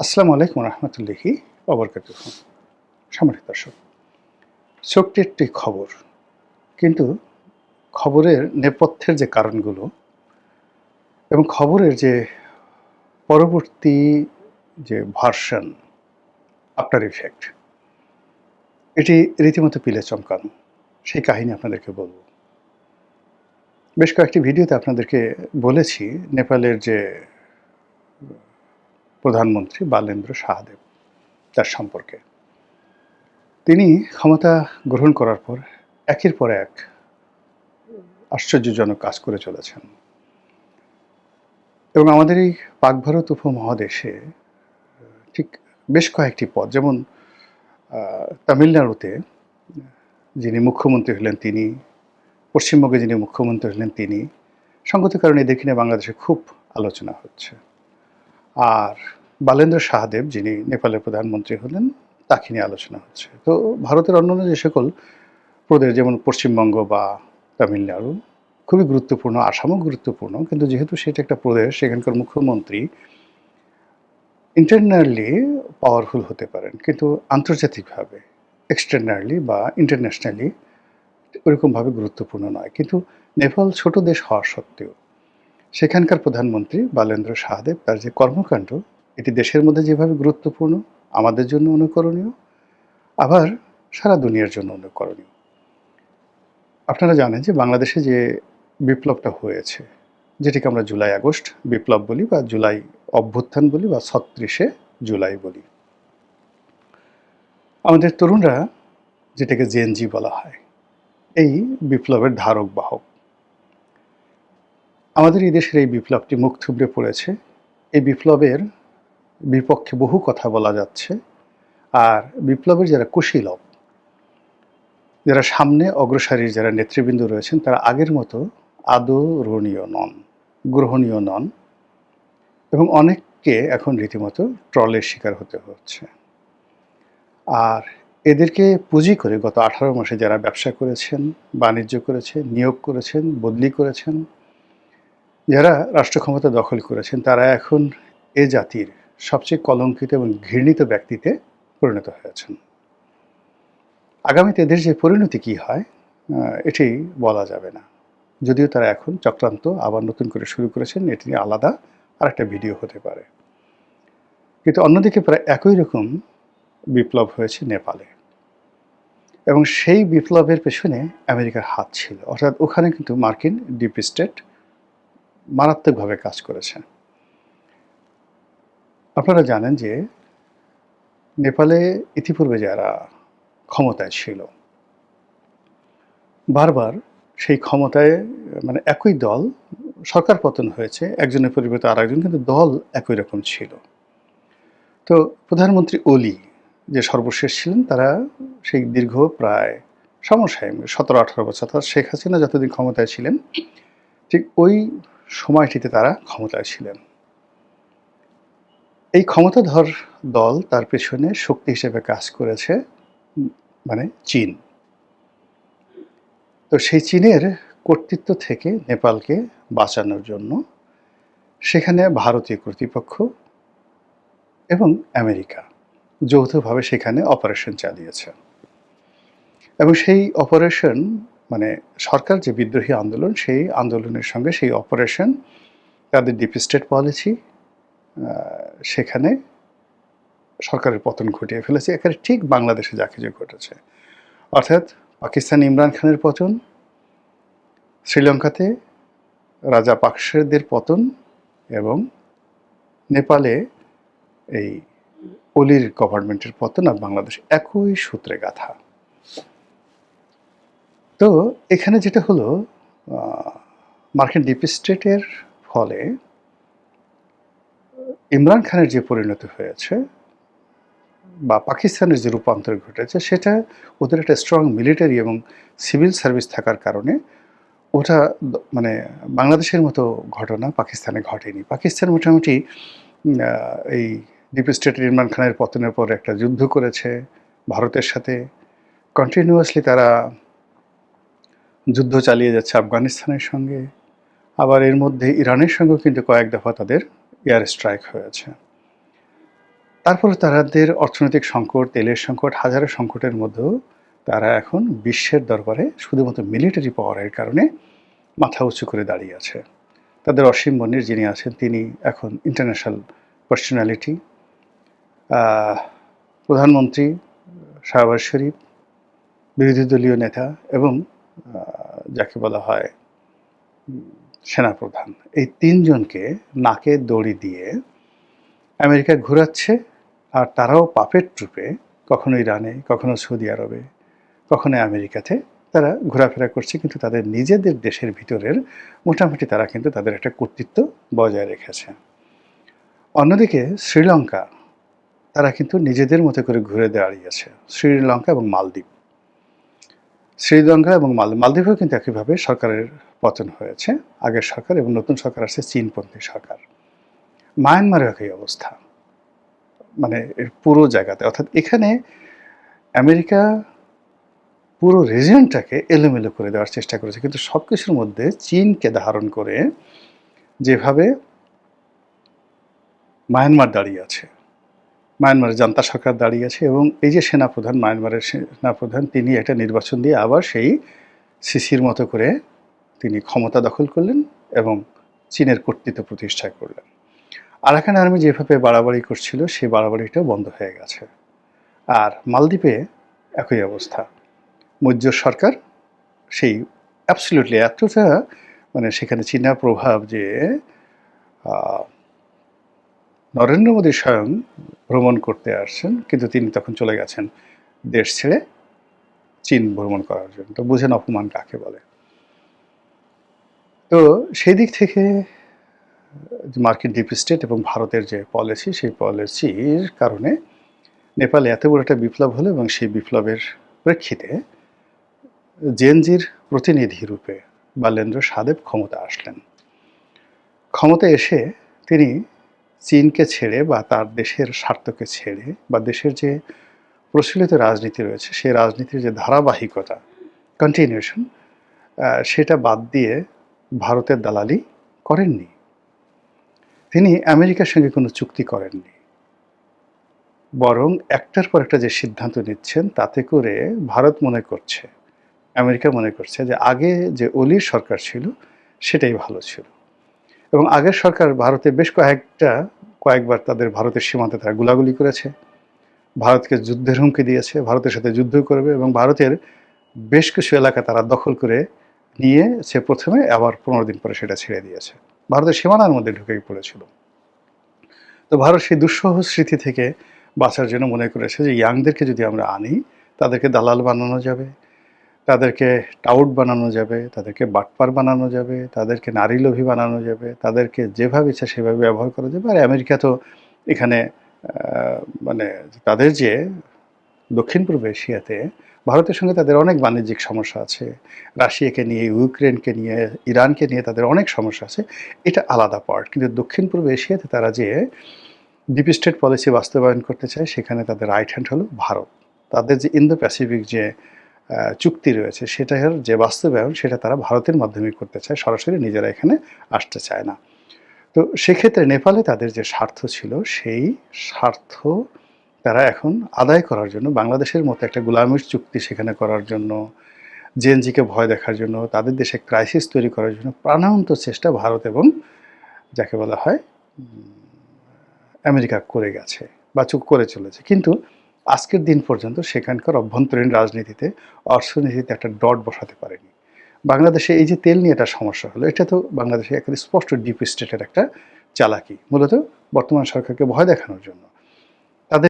আসসালামু আলাইকুম রহমতুল্লাহি ওবরকাতুহু। সম্মানিত দর্শক, ছোট্ট একটি খবর, কিন্তু খবরের নেপথ্যের যে কারণগুলো এবং খবরের যে পরবর্তী যে ভার্সন, আফটার ইফেক্ট, এটি রীতিমতো পিলে চমকানো। সেই কাহিনী আপনাদেরকে বলব। বেশ কয়েকটি ভিডিওতে আপনাদেরকে বলেছি নেপালের যে প্রধানমন্ত্রী বালেন্দ্র শাহদেব, তার সম্পর্কে। তিনি ক্ষমতা গ্রহণ করার পর একের পর এক আশ্চর্যজনক কাজ করে চলেছেন এবং আমাদের এই পাক ভারত উপমহাদেশে ঠিক বেশ কয়েকটি পদ, যেমন তামিলনাড়ুতে যিনি মুখ্যমন্ত্রী হলেন তিনি, পশ্চিমবঙ্গে যিনি মুখ্যমন্ত্রী হলেন তিনি, সঙ্গত কারণে এদেরকে নিয়ে বাংলাদেশে খুব আলোচনা হচ্ছে। আর বালেন্দ্র শাহদেব যিনি নেপালের প্রধানমন্ত্রী হলেন, তাকে নিয়ে আলোচনা হচ্ছে। তো ভারতের অন্যান্য যে সকল প্রদেশ, যেমন পশ্চিমবঙ্গ বা তামিলনাড়ু, খুবই গুরুত্বপূর্ণ, আসামও গুরুত্বপূর্ণ, কিন্তু যেহেতু সেটা একটা প্রদেশ, সেখানকার মুখ্যমন্ত্রী ইন্টারনালি পাওয়ারফুল হতে পারেন, কিন্তু আন্তর্জাতিকভাবে এক্সটার্নালি বা ইন্টারন্যাশনালি ওরকমভাবে গুরুত্বপূর্ণ নয়। কিন্তু নেপাল ছোট দেশ হওয়া সত্ত্বেও সেখানকার প্রধানমন্ত্রী বালেন্দ্র শাহদেব, তার যে কর্মকাণ্ড, এটি দেশের মধ্যে যেভাবে গুরুত্বপূর্ণ, আমাদের জন্য অনুকরণীয়, আবার সারা দুনিয়ার জন্য অনুকরণীয়। আপনারা জানেন যে বাংলাদেশে যে বিপ্লবটা হয়েছে, যেটিকে আমরা জুলাই আগস্ট বিপ্লব বলি বা জুলাই অভ্যুত্থান বলি বা ৩৬শে জুলাই বলি, আমাদের তরুণরা যেটাকে জেনজি বলা হয়, এই বিপ্লবের ধারক বাহক। আমাদের এই দেশের এই বিপ্লবটি মুখ থুবড়ে পড়েছে। এই বিপ্লবের বিপক্ষে বহু কথা বলা যাচ্ছে, আর বিপ্লবের যারা কুশীলব, যারা সামনে অগ্রসারীর যারা নেতৃবৃন্দ রয়েছেন, তারা আগের মতো আদরণীয় নন, গ্রহণীয় নন, এবং অনেককে এখন রীতিমতো ট্রলের শিকার হতে হচ্ছে। আর এদেরকে পুঁজি করে গত 18 মাসে যারা ব্যবসা করেছেন, বাণিজ্য করেছেন, নিয়োগ করেছেন, বদলি করেছেন, যারা রাষ্ট্র ক্ষমতা দখল করেছেন, তারা এখন এ জাতির সবচেয়ে কলঙ্কিত এবং ঘৃণিত ব্যক্তিতে পরিণত হয়েছেন। আগামীতে এদের যে পরিণতি কী হয়, এটি বলা যাবে না। যদিও তারা এখন চক্রান্ত আবার নতুন করে শুরু করেছেন, এটি নিয়ে আলাদা আরেকটা ভিডিও হতে পারে। কিন্তু অন্যদিকে প্রায় একই রকম বিপ্লব হয়েছে নেপালে, এবং সেই বিপ্লবের পেছনে আমেরিকার হাত ছিল। অর্থাৎ ওখানে কিন্তু মার্কিন ডিপ স্টেট মারাত্মকভাবে কাজ করেছে। আপনারা জানেন যে নেপালে ইতিপূর্বে যারা ক্ষমতায় ছিল, বারবার সেই ক্ষমতায়, মানে একই দল, সরকার পতন হয়েছে, একজনের পরিবর্তে আরেকজন, কিন্তু দল একই রকম ছিল। তো প্রধানমন্ত্রী ওলি যে সর্বশেষ ছিলেন, তারা সেই দীর্ঘ প্রায় সমসাময়িক 17-18 বছর, অর্থাৎ শেখ হাসিনা যতদিন ক্ষমতায় ছিলেন, ঠিক ওই সময়টিতে তারা ক্ষমতায় ছিলেন। এই ক্ষমতাধর দল, তার পেছনে শক্তি হিসেবে কাজ করেছে মানে চীন। তো সেই চীনের কর্তৃত্ব থেকে নেপালকে বাঁচানোর জন্য সেখানে ভারতীয় কর্তৃপক্ষ এবং আমেরিকা যৌথভাবে সেখানে অপারেশন চালিয়েছে, এবং সেই অপারেশন, মানে সরকার যে বিদ্রোহী আন্দোলন, সেই আন্দোলনের সঙ্গে সেই অপারেশন, তাদের ডিপ স্টেট পলিসি, সেখানে সরকারের পতন ঘটিয়ে ফেলেছে। এখানে ঠিক বাংলাদেশে যা কিছু ঘটেছে, অর্থাৎ পাকিস্তানে ইমরান খানের পতন, শ্রীলঙ্কাতে রাজা পাকসেদের পতন, এবং নেপালে এই অলির গভর্নমেন্টের পতন, আর বাংলাদেশ একই সূত্রে গাঁথা। তো এখানে যেটা হলো, মার্কিন ডিপ স্টেটের ফলে ইমরান খানের যে পরিণতি হয়েছে বা পাকিস্তানের যে রূপান্তর ঘটেছে, সেটা ওদের একটা স্ট্রং মিলিটারি এবং সিভিল সার্ভিস থাকার কারণে ওটা মানে বাংলাদেশের মতো ঘটনা পাকিস্তানে ঘটেনি। পাকিস্তান মোটামুটি এই ডিপ স্টেটের ইমরান খানের পতনের পর একটা যুদ্ধ করেছে ভারতের সাথে, কন্টিনিউয়াসলি তারা যুদ্ধ চালিয়ে যাচ্ছে আফগানিস্তানের সঙ্গে, আবার এর মধ্যে ইরানের সঙ্গেও কিন্তু কয়েক দফা তাদের এয়ার স্ট্রাইক হয়েছে। তারপরে তাদের অর্থনৈতিক সংকট, তেলের সংকট, হাজারো সংকটের মধ্যেও তারা এখন বিশ্বের দরবারে শুধুমাত্র মিলিটারি পাওয়ারের কারণে মাথা উঁচু করে দাঁড়িয়ে আছে। তাদের অসীম মনির যিনি আছেন তিনি এখন ইন্টারন্যাশনাল পার্সোনালিটি, প্রধানমন্ত্রী শাহবাজ শরীফ, বিরোধী দলীয় নেতা এবং যাকে বলা হয় সেনাপ্রধান, এই তিনজনকে নাকে দড়ি দিয়ে আমেরিকা ঘোরাচ্ছে। আর তারাও পাপেট ট্রুপে কখনো ইরানে, কখনো সৌদি আরবে, কখনো আমেরিকাতে তারা ঘোরাফেরা করছে, কিন্তু তাদের নিজেদের দেশের ভিতরের মোটামুটি তারা কিন্তু তাদের একটা কর্তৃত্ব বজায় রেখেছে। অন্যদিকে শ্রীলঙ্কা, তারা কিন্তু নিজেদের মতো করে ঘুরে দাঁড়িয়েছে। শ্রীলঙ্কা এবং মালদ্বীপ, শ্রীলঙ্কা এবং মালদ্বীপেও কিন্তু একইভাবে সরকারের পতন হয়েছে, আগের সরকার এবং নতুন সরকার আসছে চীনপন্থী সরকার। মায়ানমারের একই অবস্থা, মানে এর পুরো জায়গাতে, অর্থাৎ এখানে আমেরিকা পুরো রিজিয়নটাকে এলোমেলো করে দেওয়ার চেষ্টা করেছে, কিন্তু সব কিছুর মধ্যে চীনকে ধারণ করে যেভাবে মায়ানমার দাঁড়িয়ে আছে, মায়ানমারের জান্তা সরকার দাঁড়িয়ে আছে, এবং এই যে সেনাপ্রধান, মায়ানমারের সেনাপ্রধান, তিনি একটা নির্বাচন দিয়ে আবার সেই সিসির মতো করে তিনি ক্ষমতা দখল করলেন এবং চীনের কর্তৃত্ব প্রতিষ্ঠা করলেন। আরাকান আর্মি যেভাবে বাড়াবাড়ি করছিল সেই বাড়াবাড়িটাও বন্ধ হয়ে গেছে। আর মালদ্বীপে একই অবস্থা, মৈত্র সরকার সেই অ্যাবসলিউটলি এতটা, মানে সেখানে চীনা প্রভাব যে নরেন্দ্র মোদী স্বয়ং ভ্রমণ করতে আসছেন, কিন্তু তিনি তখন চলে গেছেন দেশ ছেড়ে চীন ভ্রমণ করার জন্য। তো বুঝেন অপমান কাকে বলে। তো সেই দিক থেকে মার্কিন ডিপ স্টেট এবং ভারতের যে পলিসি, সেই পলিসির কারণে নেপালে এত বড় একটা বিপ্লব হলো, এবং সেই বিপ্লবের প্রেক্ষিতে জেনজির প্রতিনিধি রূপে বালেন্দ্র সাদেব ক্ষমতা আসলেন। ক্ষমতা এসে তিনি চীনকে ছেড়ে বা তার দেশের স্বার্থকে ছেড়ে বা দেশের যে প্রচলিত রাজনীতি রয়েছে সেই রাজনীতির যে ধারাবাহিকতা, কন্টিনিউশন, সেটা বাদ দিয়ে ভারতের দালালি করেননি। তিনি আমেরিকার সঙ্গে কোনো চুক্তি করেননি, বরং একটার পর একটা যে সিদ্ধান্ত নিচ্ছেন তাতে করে ভারত মনে করছে, আমেরিকা মনে করছে যে আগে যে অলির সরকার ছিল সেটাই ভালো ছিল। এবং আগের সরকার ভারতে বেশ কয়েকবার তাদের ভারতের সীমান্তে তারা গুলাগুলি করেছে, ভারতকে যুদ্ধের হুমকি দিয়েছে, ভারতের সাথে যুদ্ধ করবে, এবং ভারতের বেশ কিছু এলাকা তারা দখল করে নিয়ে সে প্রথমে আবার 15 দিন পরে সেটা ছেড়ে দিয়েছে, ভারতের সীমানার মধ্যে ঢুকে পড়েছিল। তো ভারত সেই দুঃসহ স্মৃতি থেকে বাঁচার জন্য মনে করেছে যে ইয়াংদেরকে যদি আমরা আনি, তাদেরকে দালাল বানানো যাবে, তাদেরকে টাউট বানানো যাবে, তাদেরকে বাটপার বানানো যাবে, তাদেরকে নারী লোভী বানানো যাবে, তাদেরকে যেভাবে ইচ্ছা সেভাবে ব্যবহার করা যাবে। আর আমেরিকা তো এখানে মানে তাদের যে দক্ষিণ পূর্ব এশিয়াতে ভারতের সঙ্গে তাদের অনেক বাণিজ্যিক সমস্যা আছে, রাশিয়াকে নিয়ে, ইউক্রেনকে নিয়ে, ইরানকে নিয়ে তাদের অনেক সমস্যা আছে, এটা আলাদা পার্ট। কিন্তু দক্ষিণ পূর্ব এশিয়াতে তারা যে ডিপ স্টেট পলিসি বাস্তবায়ন করতে চায় সেখানে তাদের রাইট হ্যান্ড হলো ভারত। তাদের যে ইন্দো প্যাসিফিক যে চুক্তি রয়েছে সেটার যে বাস্তবায়ন সেটা তারা ভারতের মাধ্যমে করতে চায়, সরাসরি নিজেরা এখানে আসতে চায় না। তো সেক্ষেত্রে নেপালে তাদের যে স্বার্থ ছিল সেই স্বার্থ তারা এখন আদায় করার জন্য বাংলাদেশের মতো একটা গোলামির চুক্তি সেখানে করার জন্য, জেএনজিকে ভয় দেখার জন্য, তাদের দেশে ক্রাইসিস তৈরি করার জন্য প্রাণান্ত চেষ্টা ভারত এবং যাকে বলা হয় আমেরিকা করে গেছে বা করে চলেছে। কিন্তু আজকের দিন পর্যন্ত সেখানকার অভ্যন্তরীণ রাজনীতিতে, অর্থনীতিতে একটা ডট বসাতে পারেনি। বাংলাদেশে এই যে তেল নিয়ে একটা সমস্যা হলো, এটা তো বাংলাদেশে একেবারে স্পষ্ট ডিপ স্টেটের একটা চালাকি, মূলত বর্তমান সরকারকে ভয় দেখানোর জন্য।